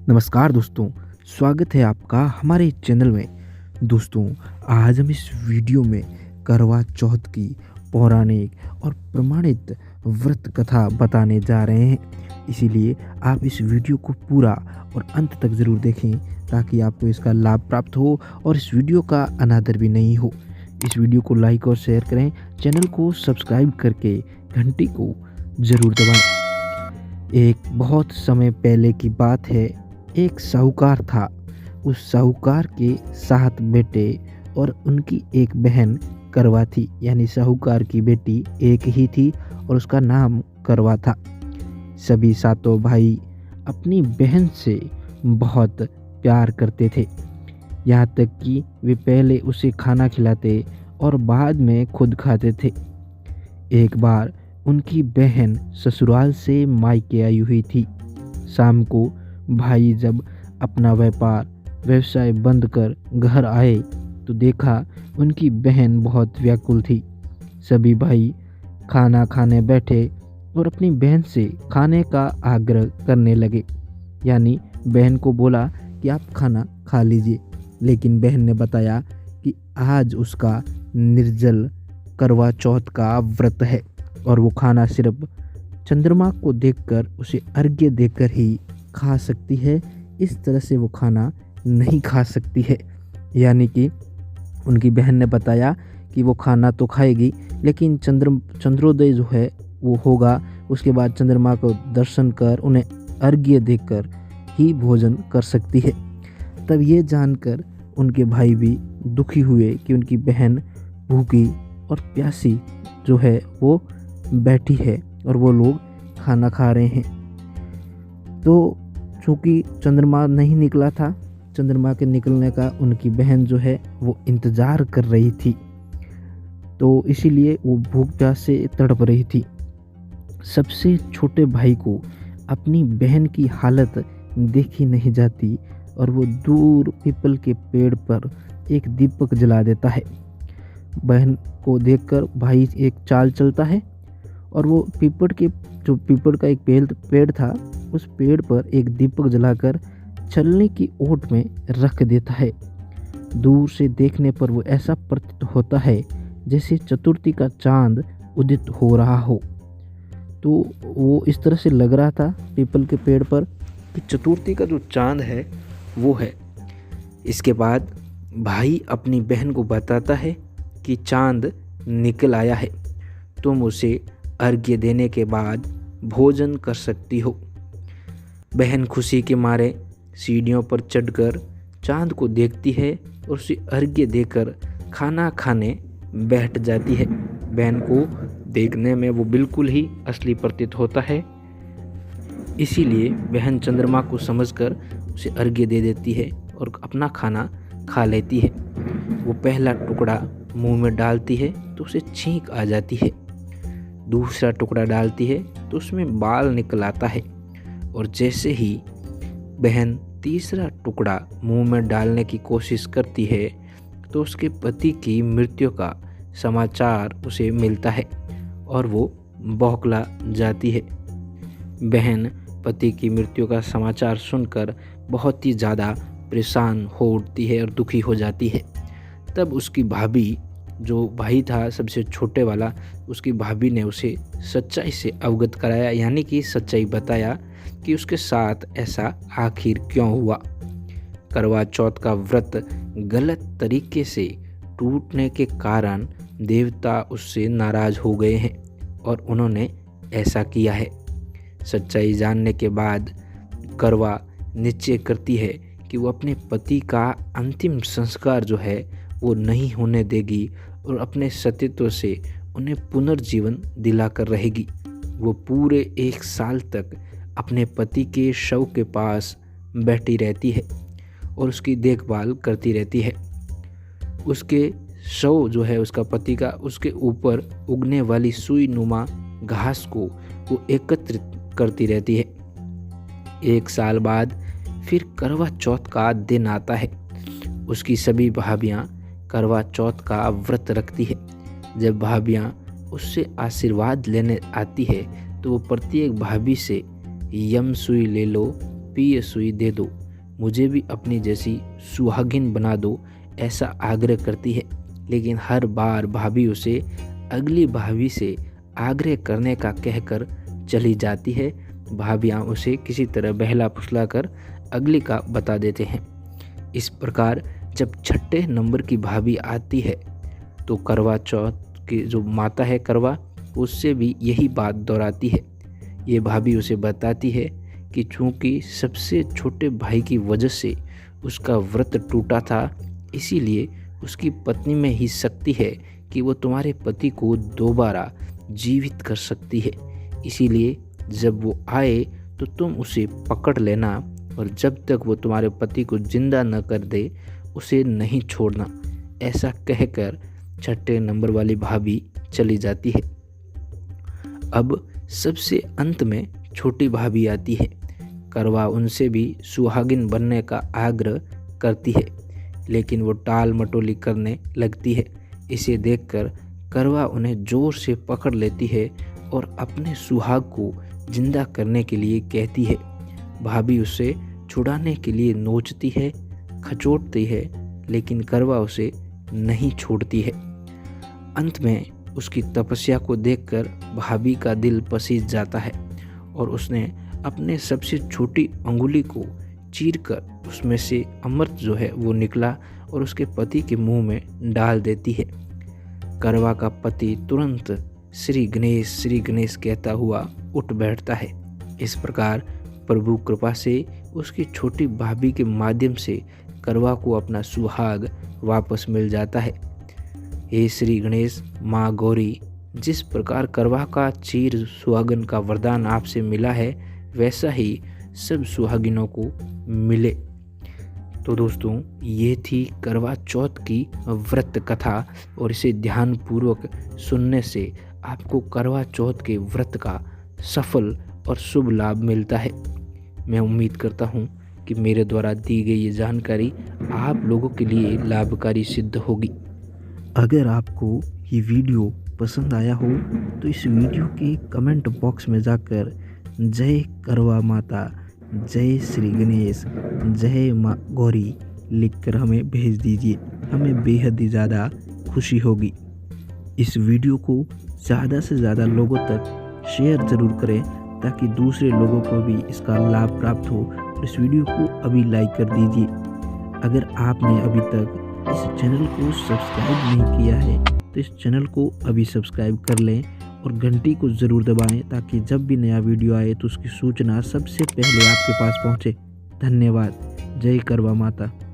नमस्कार दोस्तों, स्वागत है आपका हमारे चैनल में। दोस्तों, आज हम इस वीडियो में करवा चौथ की पौराणिक और प्रमाणित व्रत कथा बताने जा रहे हैं। इसीलिए आप इस वीडियो को पूरा और अंत तक ज़रूर देखें ताकि आपको इसका लाभ प्राप्त हो और इस वीडियो का अनादर भी नहीं हो। इस वीडियो को लाइक और शेयर करें, चैनल को सब्सक्राइब करके घंटी को ज़रूर दबाएं। एक बहुत समय पहले की बात है। एक साहूकार था। उस साहूकार के 7 बेटे और उनकी एक बहन करवा थी। यानी साहूकार की बेटी एक ही थी और उसका नाम करवा था। सभी सातों भाई अपनी बहन से बहुत प्यार करते थे, यहाँ तक कि वे पहले उसे खाना खिलाते और बाद में खुद खाते थे। एक बार उनकी बहन ससुराल से मायके आई हुई थी। शाम को भाई जब अपना व्यवसाय बंद कर घर आए तो देखा उनकी बहन बहुत व्याकुल थी। सभी भाई खाना खाने बैठे और अपनी बहन से खाने का आग्रह करने लगे। यानी बहन को बोला कि आप खाना खा लीजिए, लेकिन बहन ने बताया कि आज उसका निर्जल करवा चौथ का व्रत है और वो खाना सिर्फ चंद्रमा को देखकर उसे अर्घ्य देकर ही खा सकती है। इस तरह से वो खाना नहीं खा सकती है। यानी कि उनकी बहन ने बताया कि वो खाना तो खाएगी, लेकिन चंद्रोदय जो है वो होगा, उसके बाद चंद्रमा को दर्शन कर उन्हें अर्घ्य देकर ही भोजन कर सकती है। तब ये जानकर उनके भाई भी दुखी हुए कि उनकी बहन भूखी और प्यासी जो है वो बैठी है और वो लोग खाना खा रहे हैं। तो चूँकि चंद्रमा नहीं निकला था, चंद्रमा के निकलने का उनकी बहन जो है वो इंतज़ार कर रही थी, तो इसीलिए वो भूख प्यास से तड़प रही थी। सबसे छोटे भाई को अपनी बहन की हालत देखी नहीं जाती और वो दूर पीपल के पेड़ पर एक दीपक जला देता है। बहन को देखकर भाई एक चाल चलता है और वो पीपल का एक पेड़ था, उस पेड़ पर एक दीपक जलाकर छलनी की ओट में रख देता है। दूर से देखने पर वो ऐसा प्रतीत होता है जैसे चतुर्थी का चांद उदित हो रहा हो। तो वो इस तरह से लग रहा था पीपल के पेड़ पर कि चतुर्थी का जो चांद है वो है। इसके बाद भाई अपनी बहन को बताता है कि चांद निकल आया है, तुम उसे अर्घ्य देने के बाद भोजन कर सकती हो। बहन खुशी के मारे सीढ़ियों पर चढ़कर चांद को देखती है और उसे अर्घ्य देकर खाना खाने बैठ जाती है। बहन को देखने में वो बिल्कुल ही असली प्रतीत होता है, इसीलिए बहन चंद्रमा को समझकर उसे अर्घ्य दे देती है और अपना खाना खा लेती है। वो पहला टुकड़ा मुंह में डालती है तो उसे छींक आ जाती है। दूसरा टुकड़ा डालती है तो उसमें बाल निकल आता है और जैसे ही बहन तीसरा टुकड़ा मुंह में डालने की कोशिश करती है तो उसके पति की मृत्यु का समाचार उसे मिलता है और वो बौखला जाती है। बहन पति की मृत्यु का समाचार सुनकर बहुत ही ज़्यादा परेशान हो उठती है और दुखी हो जाती है। तब उसकी भाभी, जो भाई था सबसे छोटे वाला, उसकी भाभी ने उसे सच्चाई से अवगत कराया, यानी कि सच्चाई बताया कि उसके साथ ऐसा आखिर क्यों हुआ। करवा चौथ का व्रत गलत तरीके से टूटने के कारण देवता उससे नाराज हो गए हैं और उन्होंने ऐसा किया है। सच्चाई जानने के बाद करवा निश्चय करती है कि वो अपने पति का अंतिम संस्कार जो है वो नहीं होने देगी और अपने सतीत्व से उन्हें पुनर्जीवन दिलाकर रहेगी। वो पूरे 1 साल तक अपने पति के शव के पास बैठी रहती है और उसकी देखभाल करती रहती है। उसके शव जो है उसका पति का, उसके ऊपर उगने वाली सुई नुमा घास को वो एकत्रित करती रहती है। 1 साल बाद फिर करवा चौथ का दिन आता है। उसकी सभी भाभियाँ करवा चौथ का व्रत रखती है। जब भाभियाँ उससे आशीर्वाद लेने आती है तो वो प्रत्येक भाभी से यम सुई ले लो, भी ये सुई दे दो, मुझे भी अपनी जैसी सुहागिन बना दो, ऐसा आग्रह करती है। लेकिन हर बार भाभी उसे अगली भाभी से आग्रह करने का कहकर चली जाती है। भाभियाँ उसे किसी तरह बहला फुसला कर अगली का बता देते हैं। इस प्रकार जब छठे नंबर की भाभी आती है तो करवा चौथ की जो माता है करवा, उससे भी यही बात दोहराती है। ये भाभी उसे बताती है कि चूँकि सबसे छोटे भाई की वजह से उसका व्रत टूटा था, इसीलिए उसकी पत्नी में ही शक्ति है कि वो तुम्हारे पति को दोबारा जीवित कर सकती है। इसीलिए जब वो आए तो तुम उसे पकड़ लेना और जब तक वो तुम्हारे पति को जिंदा न कर दे उसे नहीं छोड़ना। ऐसा कहकर छठे नंबर वाली भाभी चली जाती है। अब सबसे अंत में छोटी भाभी आती है। करवा उनसे भी सुहागिन बनने का आग्रह करती है, लेकिन वो टाल मटोली करने लगती है। इसे देखकर करवा उन्हें जोर से पकड़ लेती है और अपने सुहाग को जिंदा करने के लिए कहती है। भाभी उसे छुड़ाने के लिए नोचती है, खचोटती है, लेकिन करवा उसे नहीं छोड़ती है। अंत में उसकी तपस्या को देखकर भाभी का दिल पसीज जाता है और उसने अपने सबसे छोटी अंगुली को चीरकर उसमें से अमृत जो है वो निकला और उसके पति के मुंह में डाल देती है। करवा का पति तुरंत श्री गणेश कहता हुआ उठ बैठता है। इस प्रकार प्रभु कृपा से उसकी छोटी भाभी के माध्यम से करवा को अपना सुहाग वापस मिल जाता है। हे श्री गणेश, माँ गौरी, जिस प्रकार करवा का चीर सुहागन का वरदान आपसे मिला है, वैसा ही सब सुहागिनों को मिले। तो दोस्तों, ये थी करवा चौथ की व्रत कथा और इसे ध्यानपूर्वक सुनने से आपको करवा चौथ के व्रत का सफल और शुभ लाभ मिलता है। मैं उम्मीद करता हूँ कि मेरे द्वारा दी गई ये जानकारी आप लोगों के लिए लाभकारी सिद्ध होगी। अगर आपको ये वीडियो पसंद आया हो तो इस वीडियो के कमेंट बॉक्स में जाकर जय करवा माता, जय श्री गणेश, जय माँ गौरी लिखकर हमें भेज दीजिए। हमें बेहद ही ज़्यादा खुशी होगी। इस वीडियो को ज़्यादा से ज़्यादा लोगों तक शेयर ज़रूर करें ताकि दूसरे लोगों को भी इसका लाभ प्राप्त हो। और इस वीडियो को अभी लाइक कर दीजिए। अगर आपने अभी तक इस चैनल को सब्सक्राइब नहीं किया है तो इस चैनल को अभी सब्सक्राइब कर लें और घंटी को ज़रूर दबाएं ताकि जब भी नया वीडियो आए तो उसकी सूचना सबसे पहले आपके पास पहुंचे। धन्यवाद। जय करवा माता।